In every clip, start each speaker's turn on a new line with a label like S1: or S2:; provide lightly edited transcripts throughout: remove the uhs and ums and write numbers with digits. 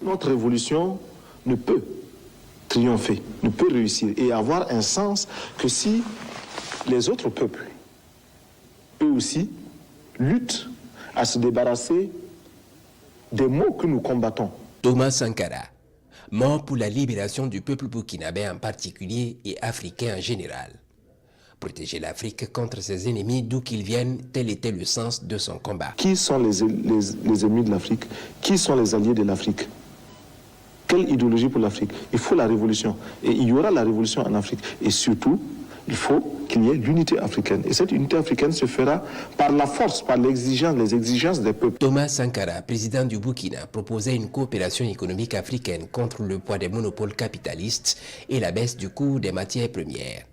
S1: notre révolution ne peut triompher, ne peut réussir et avoir un sens que si les autres peuples, eux aussi, luttent à se débarrasser des maux que nous combattons.
S2: Thomas Sankara, mort pour la libération du peuple burkinabé en particulier et africain en général. Protéger l'Afrique contre ses ennemis d'où qu'ils viennent, tel était le sens de son combat.
S1: Qui sont les ennemis de l'Afrique? Qui sont les alliés de l'Afrique? Quelle idéologie pour l'Afrique? Il faut la révolution. Et il y aura la révolution en Afrique. Et surtout, il faut qu'il y ait l'unité africaine. Et cette unité africaine se fera par la force, par l'exigence, les exigences des peuples.
S2: Thomas Sankara, président du Burkina, proposait une coopération économique africaine contre le poids des monopoles capitalistes et la baisse du coût des matières premières.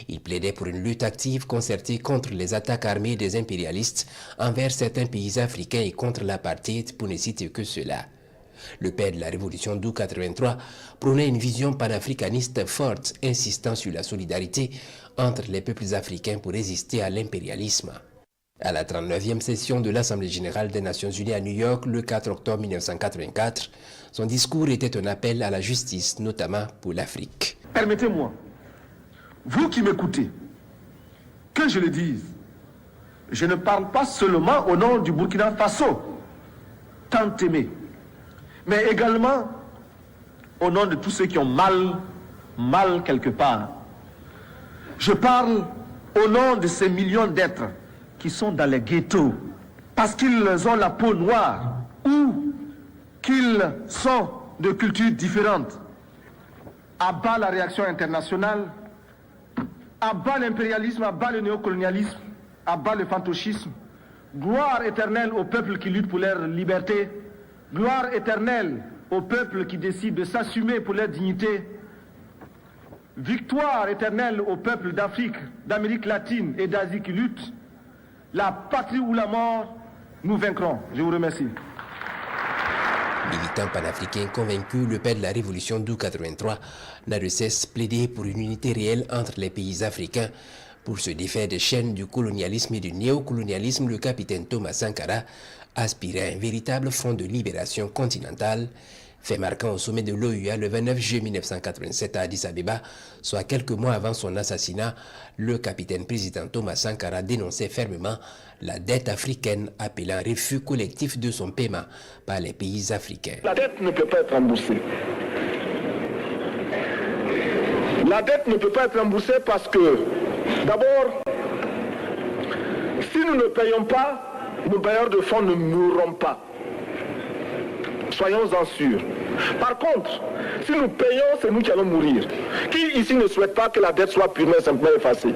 S2: Il plaidait pour une lutte active concertée contre les attaques armées des impérialistes envers certains pays africains et contre l'apartheid, pour ne citer que cela. Le père de la révolution d'août 83 prônait une vision panafricaniste forte, insistant sur la solidarité entre les peuples africains pour résister à l'impérialisme. À la 39e session de l'Assemblée générale des Nations unies à New York, le 4 octobre 1984, son discours était un appel à la justice, notamment pour l'Afrique.
S3: Permettez-moi, vous qui m'écoutez, que je le dise, je ne parle pas seulement au nom du Burkina Faso, tant aimé, mais également au nom de tous ceux qui ont mal quelque part. Je parle au nom de ces millions d'êtres qui sont dans les ghettos, parce qu'ils ont la peau noire ou qu'ils sont de cultures différentes. À bas la réaction internationale, à bas l'impérialisme, à bas le néocolonialisme, à bas le fantoschisme. Gloire éternelle aux peuples qui luttent pour leur liberté. Gloire éternelle aux peuples qui décident de s'assumer pour leur dignité. Victoire éternelle aux peuples d'Afrique, d'Amérique latine et d'Asie qui luttent. La patrie ou la mort, nous vaincrons. Je vous remercie.
S2: Militant panafricain convaincu, le père de la révolution d'août 83 n'a de cesse plaidé pour une unité réelle entre les pays africains. Pour se défaire des chaînes du colonialisme et du néocolonialisme, le capitaine Thomas Sankara aspirait à un véritable front de libération continentale, fait marquant au sommet de l'OUA le 29 juillet 1987 à Addis Abeba, soit quelques mois avant son assassinat. Le capitaine président Thomas Sankara dénonçait fermement la dette africaine, appelant un refus collectif de son paiement par les pays africains.
S3: La dette ne peut pas être remboursée. La dette ne peut pas être remboursée parce que, d'abord, si nous ne payons pas, nos bailleurs de fonds ne mourront pas. Soyons-en sûrs. Par contre, si nous payons, c'est nous qui allons mourir. Qui ici ne souhaite pas que la dette soit purement et simplement effacée?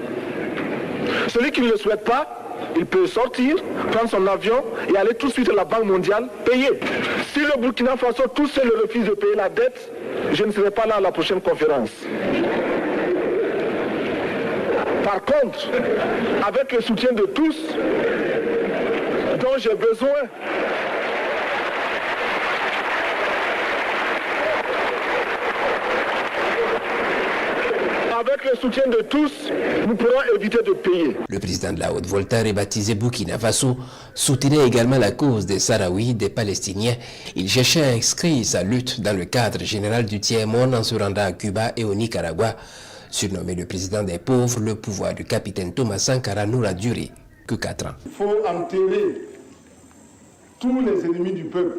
S3: Celui qui ne le souhaite pas, il peut sortir, prendre son avion et aller tout de suite à la Banque mondiale, payer. Si le Burkina Faso tout seul refuse de payer la dette, je ne serai pas là à la prochaine conférence. Par contre, avec le soutien de tous, dont j'ai besoin, avec le soutien de tous, nous pourrons éviter de payer.
S2: Le président de la Haute-Volta, rebaptisé Burkina Faso, soutenait également la cause des Sahraouis, des Palestiniens. Il cherchait à inscrire sa lutte dans le cadre général du tiers-monde en se rendant à Cuba et au Nicaragua. Surnommé le président des pauvres, le pouvoir du capitaine Thomas Sankara n'aura duré que 4 ans.
S3: Il faut enterrer tous les ennemis du peuple.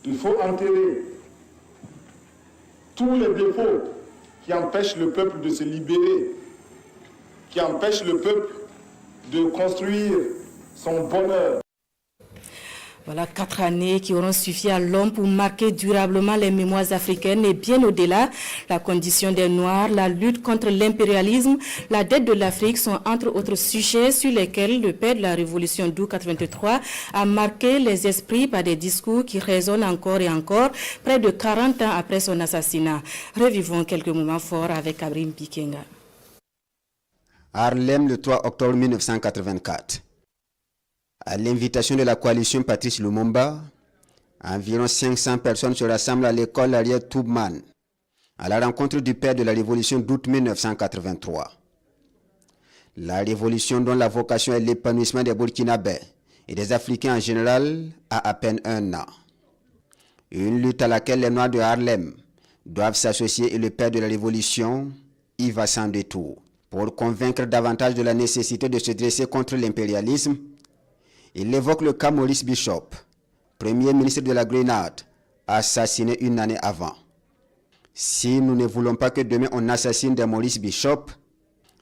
S3: Il faut enterrer tous les défauts qui empêchent le peuple de se libérer, qui empêchent le peuple de construire son bonheur.
S4: Voilà 4 années qui auront suffi à l'homme pour marquer durablement les mémoires africaines et bien au-delà. La condition des Noirs, la lutte contre l'impérialisme, la dette de l'Afrique sont entre autres sujets sur lesquels le père de la révolution d'août 83 a marqué les esprits par des discours qui résonnent encore et encore, près de 40 ans après son assassinat. Revivons quelques moments forts avec Abrim Pikenga.
S5: Harlem, le 3 octobre 1984. À l'invitation de la coalition Patrice Lumumba, environ 500 personnes se rassemblent à l'école Harriet Tubman, à la rencontre du père de la révolution d'août 1983. La révolution dont la vocation est l'épanouissement des Burkinabés et des Africains en général a à peine 1 an. Une lutte à laquelle les Noirs de Harlem doivent s'associer et le père de la révolution y va sans détour. Pour convaincre davantage de la nécessité de se dresser contre l'impérialisme, il évoque le cas Maurice Bishop, premier ministre de la Grenade, assassiné une année avant. Si nous ne voulons pas que demain on assassine des Maurice Bishop,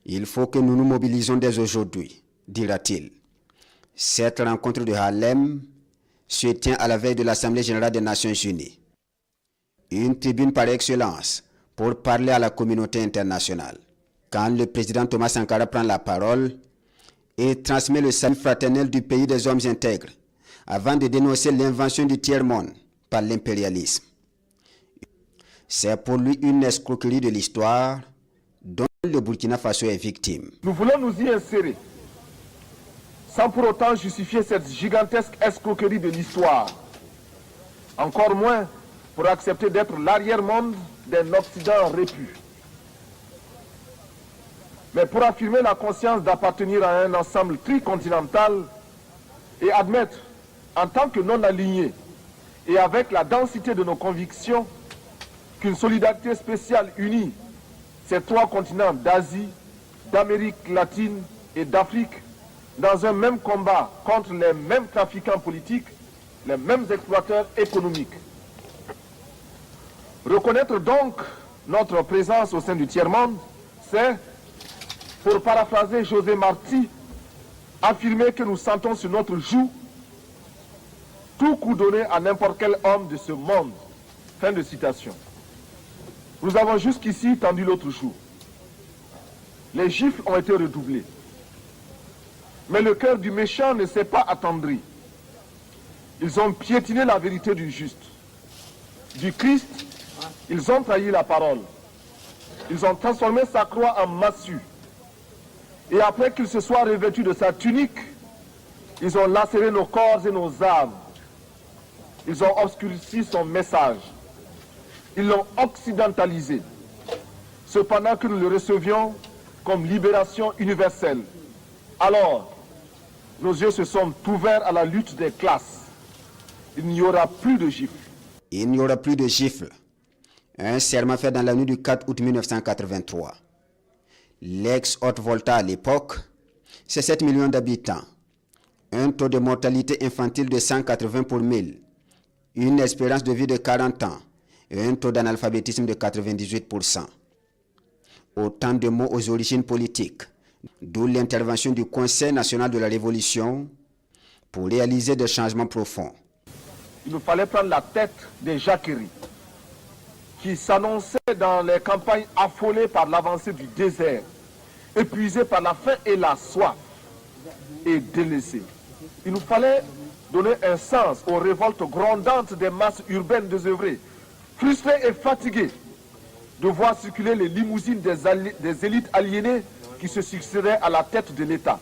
S5: il faut que nous nous mobilisons dès aujourd'hui, dira-t-il. Cette rencontre de Harlem se tient à la veille de l'Assemblée générale des Nations unies. Une tribune par excellence pour parler à la communauté internationale. Quand le président Thomas Sankara prend la parole et transmet le salut fraternel du pays des hommes intègres, avant de dénoncer l'invention du tiers-monde par l'impérialisme. C'est pour lui une escroquerie de l'histoire dont le Burkina Faso est victime.
S3: Nous voulons nous y insérer, sans pour autant justifier cette gigantesque escroquerie de l'histoire. Encore moins pour accepter d'être l'arrière-monde d'un Occident répu. Mais pour affirmer la conscience d'appartenir à un ensemble tricontinental et admettre, en tant que non-alignés et avec la densité de nos convictions, qu'une solidarité spéciale unit ces trois continents d'Asie, d'Amérique latine et d'Afrique dans un même combat contre les mêmes trafiquants politiques, les mêmes exploiteurs économiques. Reconnaître donc notre présence au sein du tiers-monde, c'est, pour paraphraser José Marti, affirmer que nous sentons sur notre joue tout coup donné à n'importe quel homme de ce monde. Fin de citation. Nous avons jusqu'ici tendu l'autre joue. Les gifles ont été redoublés. Mais le cœur du méchant ne s'est pas attendri. Ils ont piétiné la vérité du juste. Du Christ, ils ont trahi la parole. Ils ont transformé sa croix en massue. Et après qu'il se soit revêtu de sa tunique, ils ont lacéré nos corps et nos âmes. Ils ont obscurci son message. Ils l'ont occidentalisé. Cependant que nous le recevions comme libération universelle. Alors, nos yeux se sont ouverts à la lutte des classes. Il n'y aura plus de gifles.
S5: Il n'y aura plus de gifles. Un serment fait dans la nuit du 4 août 1983. L'ex-Haute-Volta à l'époque, c'est 7 millions d'habitants. Un taux de mortalité infantile de 180 pour 1000. Une espérance de vie de 40 ans. Et un taux d'analphabétisme de 98%. Autant de mots aux origines politiques. D'où l'intervention du Conseil national de la Révolution pour réaliser des changements profonds.
S3: Il nous fallait prendre la tête des jacqueries qui s'annonçaient dans les campagnes affolées par l'avancée du désert, épuisées par la faim et la soif et délaissées. Il nous fallait donner un sens aux révoltes grondantes des masses urbaines désœuvrées, frustrées et fatiguées de voir circuler les limousines des élites aliénées qui se succédaient à la tête de l'État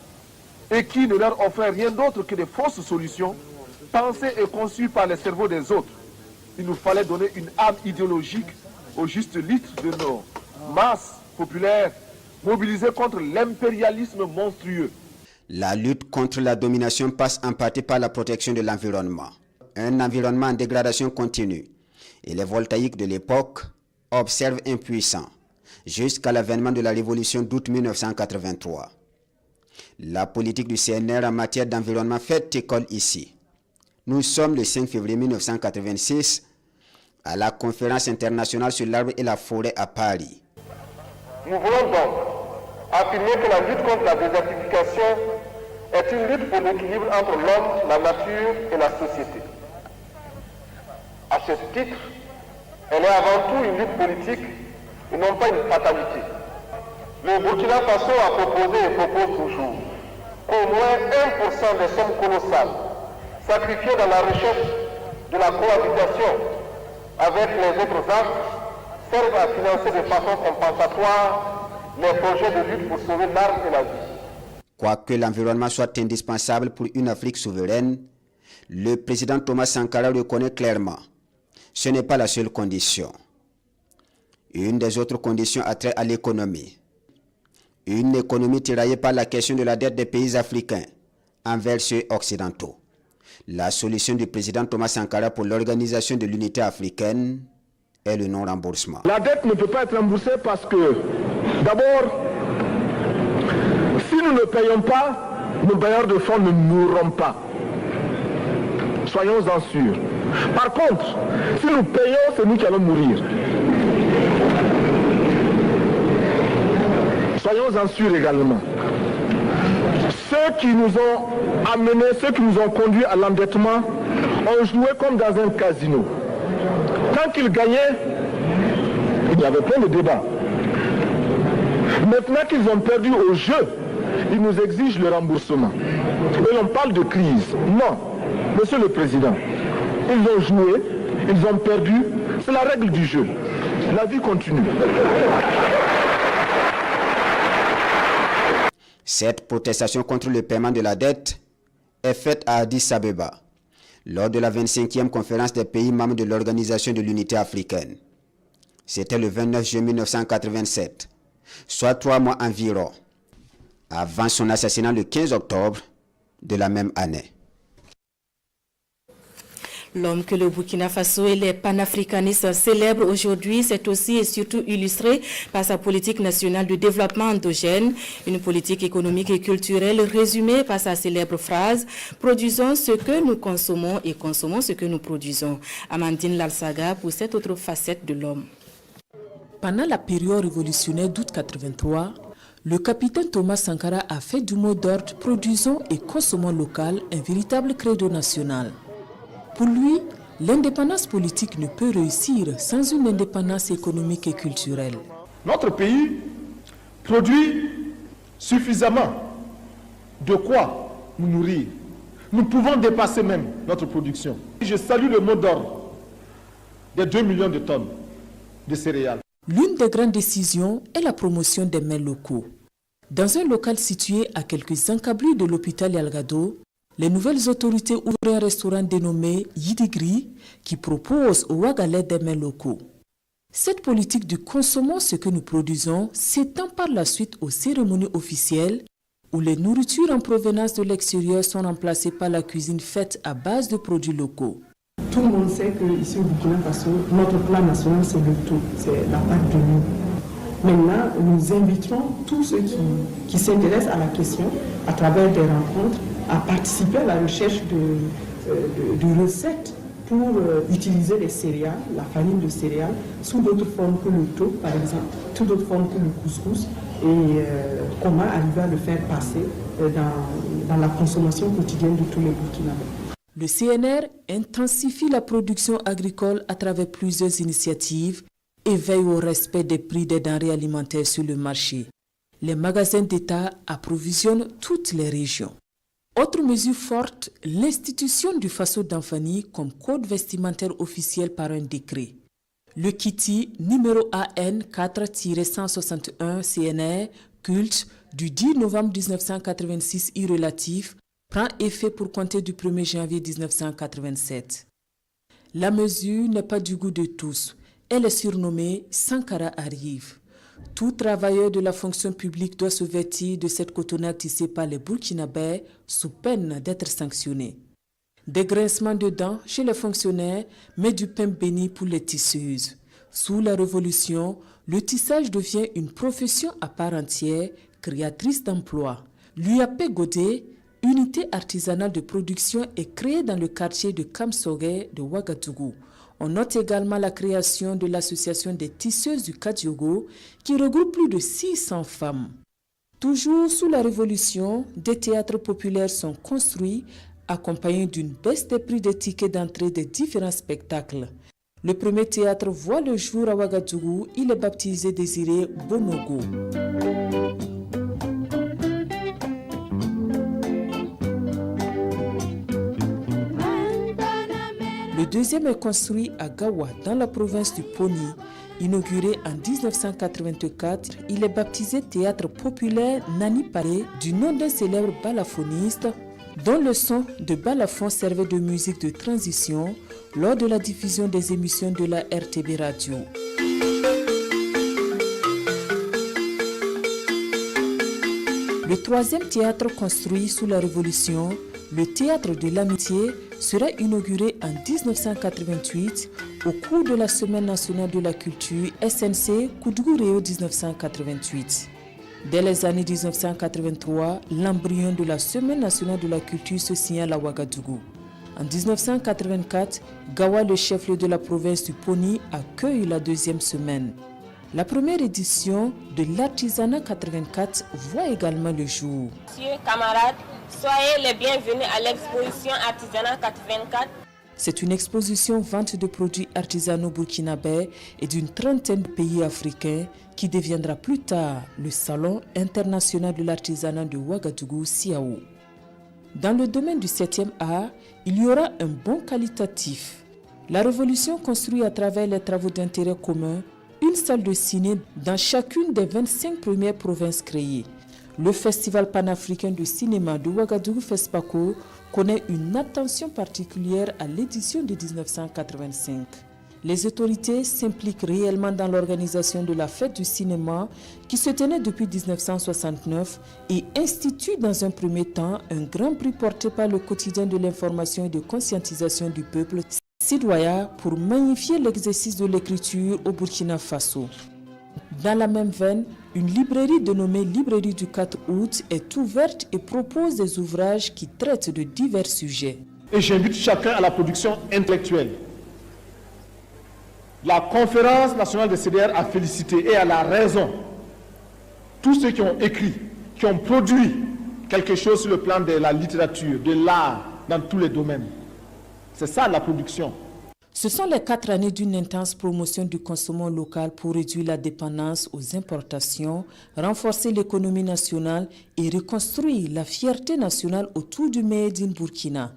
S3: et qui ne leur offraient rien d'autre que des fausses solutions pensées et conçues par les cerveaux des autres. Il nous fallait donner une âme idéologique au juste litre de nos masses populaires mobilisées contre l'impérialisme monstrueux.
S5: La lutte contre la domination passe en partie par la protection de l'environnement. Un environnement en dégradation continue. Et les voltaïques de l'époque observent impuissants jusqu'à l'avènement de la révolution d'août 1983. La politique du CNR en matière d'environnement fait école ici. Nous sommes le 5 février 1986 à la conférence internationale sur l'arbre et la forêt à Paris.
S3: Nous voulons donc affirmer que la lutte contre la désertification est une lutte pour l'équilibre entre l'homme, la nature et la société. À ce titre, elle est avant tout une lutte politique et non pas une fatalité. Le Burkina Faso a proposé et propose toujours qu'au moins 1% des sommes colossales sacrifiées dans la recherche de la cohabitation avec les autres actes servent à financer de façon compensatoire les projets de lutte pour sauver l'arbre et la vie.
S5: Quoique l'environnement soit indispensable pour une Afrique souveraine, le président Thomas Sankara reconnaît clairement ce n'est pas la seule condition. Une des autres conditions a trait à l'économie. Une économie tiraillée par la question de la dette des pays africains envers ceux occidentaux. La solution du président Thomas Sankara pour l'organisation de l'unité africaine est le non-remboursement.
S3: La dette ne peut pas être remboursée parce que, d'abord, si nous ne payons pas, nos bailleurs de fonds ne mourront pas. Soyons-en sûrs. Par contre, si nous payons, c'est nous qui allons mourir. Soyons-en sûrs également. Ceux qui nous ont amenés, ceux qui nous ont conduits à l'endettement, ont joué comme dans un casino. Quand ils gagnaient, il y avait plein de débats. Maintenant qu'ils ont perdu au jeu, ils nous exigent le remboursement. Et l'on parle de crise. Non, Monsieur le Président, ils ont joué, ils ont perdu, c'est la règle du jeu. La vie continue.
S5: Cette protestation contre le paiement de la dette est faite à Addis Abeba, lors de la 25e conférence des pays membres de l'Organisation de l'Unité africaine. C'était le 29 juin 1987, soit 3 mois environ, avant son assassinat le 15 octobre de la même année.
S4: L'homme que le Burkina Faso et les panafricanistes célèbrent aujourd'hui s'est aussi et surtout illustré par sa politique nationale de développement endogène, une politique économique et culturelle résumée par sa célèbre phrase « Produisons ce que nous consommons et consommons ce que nous produisons ». Amandine Lalsaga pour cette autre facette de l'homme.
S6: Pendant la période révolutionnaire d'août 83, le capitaine Thomas Sankara a fait du mot d'ordre « Produisons et consommons local » un véritable credo national. Pour lui, l'indépendance politique ne peut réussir sans une indépendance économique et culturelle.
S3: Notre pays produit suffisamment de quoi nous nourrir. Nous pouvons dépasser même notre production. Je salue le mot d'ordre des 2 millions de tonnes de céréales.
S6: L'une des grandes décisions est la promotion des mets locaux. Dans un local situé à quelques encablures de l'hôpital Yalgado, les nouvelles autorités ouvrent un restaurant dénommé Yidigri qui propose aux Ouagalais des mets locaux. Cette politique de consommons ce que nous produisons s'étend par la suite aux cérémonies officielles où les nourritures en provenance de l'extérieur sont remplacées par la cuisine faite à base de produits locaux.
S7: Tout le monde sait qu'ici au Burkina Faso, notre plat national c'est le thon, c'est la pâte de mou. Maintenant, nous inviterons tous ceux qui s'intéressent à la question à travers des rencontres à participer à la recherche de recettes pour utiliser les céréales, la farine de céréales, sous d'autres formes que le thon, par exemple, sous d'autres formes que le couscous, et comment arriver à le faire passer dans la consommation quotidienne de tous les Burkinabés.
S6: Le CNR intensifie la production agricole à travers plusieurs initiatives et veille au respect des prix des denrées alimentaires sur le marché. Les magasins d'État approvisionnent toutes les régions. Autre mesure forte, l'institution du Faso d'Anfani comme code vestimentaire officiel par un décret. Le Kiti numéro AN 4-161 CNR culte du 10 novembre 1986 irrelatif prend effet pour compter du 1er janvier 1987. La mesure n'est pas du goût de tous. Elle est surnommée Sankara arrive. Tout travailleur de la fonction publique doit se vêtir de cette cotonnade tissée par les Burkinabés sous peine d'être sanctionné. Des grincements de dents chez les fonctionnaires, mais du pain béni pour les tisseuses. Sous la Révolution, le tissage devient une profession à part entière, créatrice d'emplois. L'UAP Godé, unité artisanale de production, est créée dans le quartier de Kamsoré de Ouagadougou. On note également la création de l'association des tisseuses du Kadiogo qui regroupe plus de 600 femmes. Toujours sous la Révolution, des théâtres populaires sont construits accompagnés d'une baisse des prix des tickets d'entrée des différents spectacles. Le premier théâtre voit le jour à Ouagadougou, il est baptisé Désiré Bonogo. Le deuxième est construit à Gawa, dans la province du Poni. Inauguré en 1984, il est baptisé Théâtre populaire Nani Paré, du nom d'un célèbre balafoniste, dont le son de balafon servait de musique de transition lors de la diffusion des émissions de la RTB Radio. Le troisième théâtre construit sous la Révolution, Le théâtre de l'amitié sera inauguré en 1988 au cours de la Semaine nationale de la culture SNC Koudougou-Réo 1988. Dès les années 1983, l'embryon de la Semaine nationale de la culture se signale à Ouagadougou. En 1984, Gawa, le chef-lieu de la province du Poni, accueille la deuxième semaine. La première édition de l'Artisanat 84 voit également le jour.
S8: Messieurs, camarades, soyez les bienvenus à l'exposition Artisanat 84.
S6: C'est une exposition vente de produits artisanaux burkinabés et d'une trentaine de pays africains qui deviendra plus tard le Salon international de l'artisanat de Ouagadougou, Siao. Dans le domaine du 7e art, il y aura un bond qualitatif. La Révolution construit à travers les travaux d'intérêt commun une salle de ciné dans chacune des 25 premières provinces créées. Le Festival panafricain de cinéma de Ouagadougou FESPACO connaît une attention particulière à l'édition de 1985. Les autorités s'impliquent réellement dans l'organisation de la fête du cinéma qui se tenait depuis 1969 et instituent dans un premier temps un grand prix porté par le quotidien de l'information et de conscientisation du peuple Sidoya pour magnifier l'exercice de l'écriture au Burkina Faso. Dans la même veine, une librairie dénommée Librairie du 4 août est ouverte et propose des ouvrages qui traitent de divers sujets.
S3: Et j'invite chacun à la production intellectuelle. La conférence nationale des CDR a félicité et elle a raison tous ceux qui ont écrit, qui ont produit quelque chose sur le plan de la littérature, de l'art, dans tous les domaines. C'est ça la production.
S6: Ce sont les 4 années d'une intense promotion du consommation local pour réduire la dépendance aux importations, renforcer l'économie nationale et reconstruire la fierté nationale autour du Made in Burkina.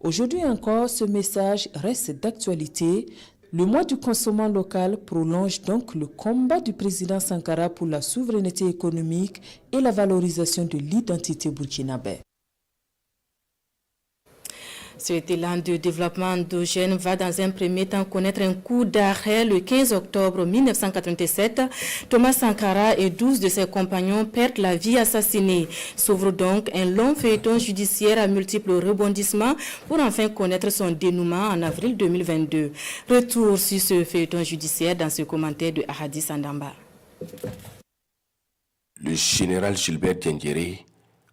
S6: Aujourd'hui encore, ce message reste d'actualité. Le mois du consommation local prolonge donc le combat du président Sankara pour la souveraineté économique et la valorisation de l'identité burkinabé.
S4: Cet élan de développement endogène va dans un premier temps connaître un coup d'arrêt le 15 octobre 1987. Thomas Sankara et 12 de ses compagnons perdent la vie assassinés. S'ouvre donc un long feuilleton judiciaire à multiples rebondissements pour enfin connaître son dénouement en avril 2022. Retour sur ce feuilleton judiciaire dans ce commentaire de Ahadi Sandamba.
S9: Le général Gilbert Diendéré,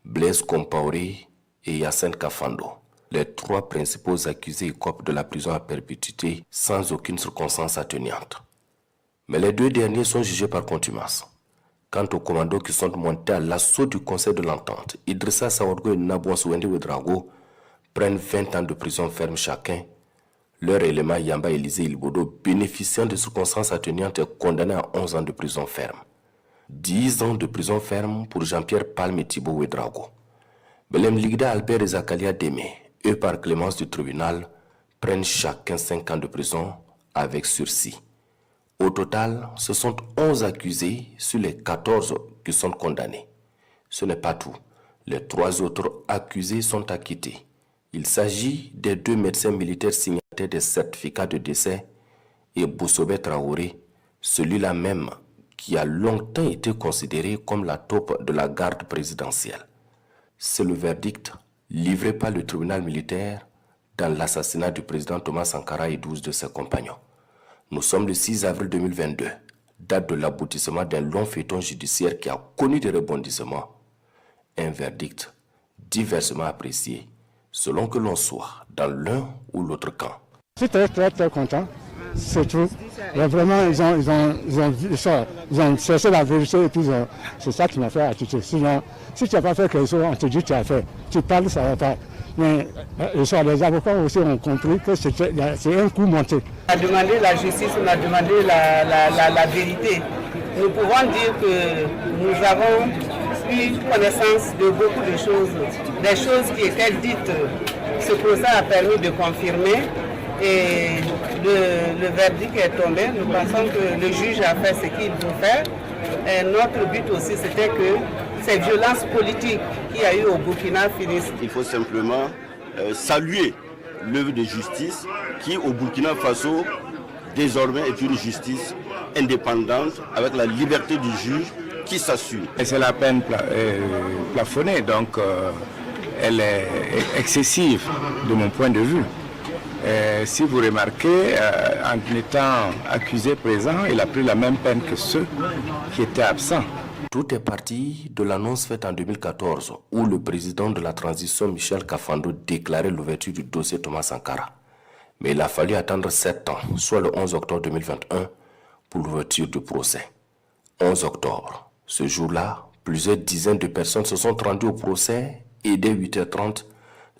S9: Blaise Compaoré et Yacine Kafando. Les 3 principaux accusés écopent de la prison à perpétuité sans aucune circonstance atténuante. Mais les 2 derniers sont jugés par contumace. Quant aux commandos qui sont montés à l'assaut du Conseil de l'Entente, Idrissa Sawargo et Nabouassouendi Ouedraogo prennent 20 ans de prison ferme chacun. Leur élément Yamba Élisée Ilbodo, bénéficiant de circonstances atténuantes, est condamné à 11 ans de prison ferme. 10 ans de prison ferme pour Jean-Pierre Palme et Thibaut Ouedraogo. Belem Ligda Albert et Zakalia Démé, eux par clémence du tribunal, prennent chacun 5 ans de prison avec sursis. Au total, ce sont 11 accusés sur les 14 qui sont condamnés. Ce n'est pas tout. Les 3 autres accusés sont acquittés. Il s'agit des 2 médecins militaires signataires des certificats de décès et Boussobé Traoré, celui-là même qui a longtemps été considéré comme la taupe de la garde présidentielle. C'est le verdict livré par le tribunal militaire dans l'assassinat du président Thomas Sankara et 12 de ses compagnons. Nous sommes le 6 avril 2022, date de l'aboutissement d'un long feuilleton judiciaire qui a connu des rebondissements. Un verdict diversement apprécié selon que l'on soit dans l'un ou l'autre camp.
S10: Je suis très content, c'est tout. Mais vraiment, ils ont cherché la vérité et puis c'est ça qui m'a fait acquitter. Sinon, si tu n'as pas fait quelque chose, on te dit que tu as fait. Tu parles, ça ne va pas. Mais les avocats aussi ont compris que c'est un coup monté.
S11: On a demandé la justice, on a demandé la vérité. Nous pouvons dire que nous avons eu connaissance de beaucoup de choses, des choses qui étaient dites. Ce procès a permis de confirmer et le verdict est tombé. Nous pensons que le juge a fait ce qu'il faut faire. Et notre but aussi, c'était que ces violences politiques qu'il y a eu au Burkina finissent.
S12: Il faut simplement saluer l'œuvre de justice qui, au Burkina Faso, désormais est une justice indépendante avec la liberté du juge qui s'assure.
S13: Et c'est la peine plafonnée, donc elle est excessive de mon point de vue. Si vous remarquez, en étant accusé présent, il a pris la même peine que ceux qui étaient absents.
S9: Tout est parti de l'annonce faite en 2014 où le président de la transition Michel Kafando déclarait l'ouverture du dossier Thomas Sankara. Mais il a fallu attendre 7 ans, soit le 11 octobre 2021, pour l'ouverture du procès. 11 octobre. Ce jour-là, plusieurs dizaines de personnes se sont rendues au procès et dès 8h30,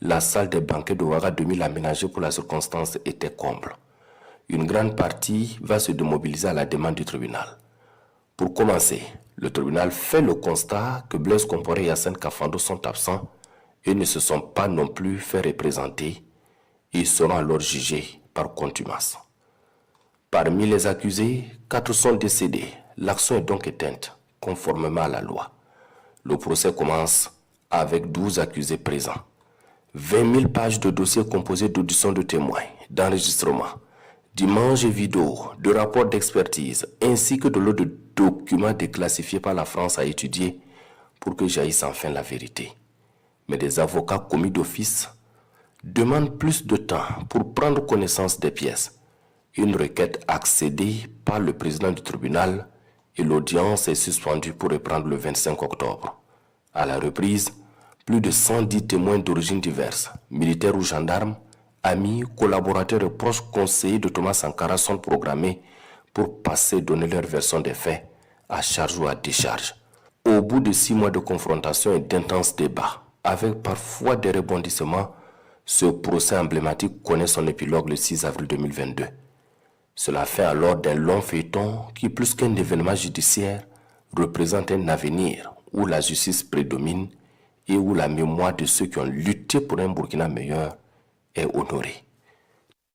S9: la salle des banquets de Ouaga 2000 aménagée pour la circonstance était comble. Une grande partie va se démobiliser à la demande du tribunal. Pour commencer, le tribunal fait le constat que Blaise Compaoré et Hyacinthe Kafando sont absents et ne se sont pas non plus fait représenter. Ils seront alors jugés par contumace. Parmi les accusés, 4 sont décédés. L'action est donc éteinte, conformément à la loi. Le procès commence avec 12 accusés présents. 20 000 pages de dossiers composés d'auditions de témoins, d'enregistrements, d'images et vidéos, de rapports d'expertise, ainsi que de lot de documents déclassifiés par la France à étudier pour que jaillisse enfin la vérité. Mais des avocats commis d'office demandent plus de temps pour prendre connaissance des pièces. Une requête accédée par le président du tribunal et l'audience est suspendue pour reprendre le 25 octobre. À la reprise, plus de 110 témoins d'origine diverses, militaires ou gendarmes, amis, collaborateurs et proches conseillers de Thomas Sankara sont programmés pour passer et donner leur version des faits, à charge ou à décharge. Au bout de 6 mois de confrontation et d'intenses débats, avec parfois des rebondissements, ce procès emblématique connaît son épilogue le 6 avril 2022. Cela fait alors d'un long feuilleton qui, plus qu'un événement judiciaire, représente un avenir où la justice prédomine et où la mémoire de ceux qui ont lutté pour un Burkina meilleur est honorée.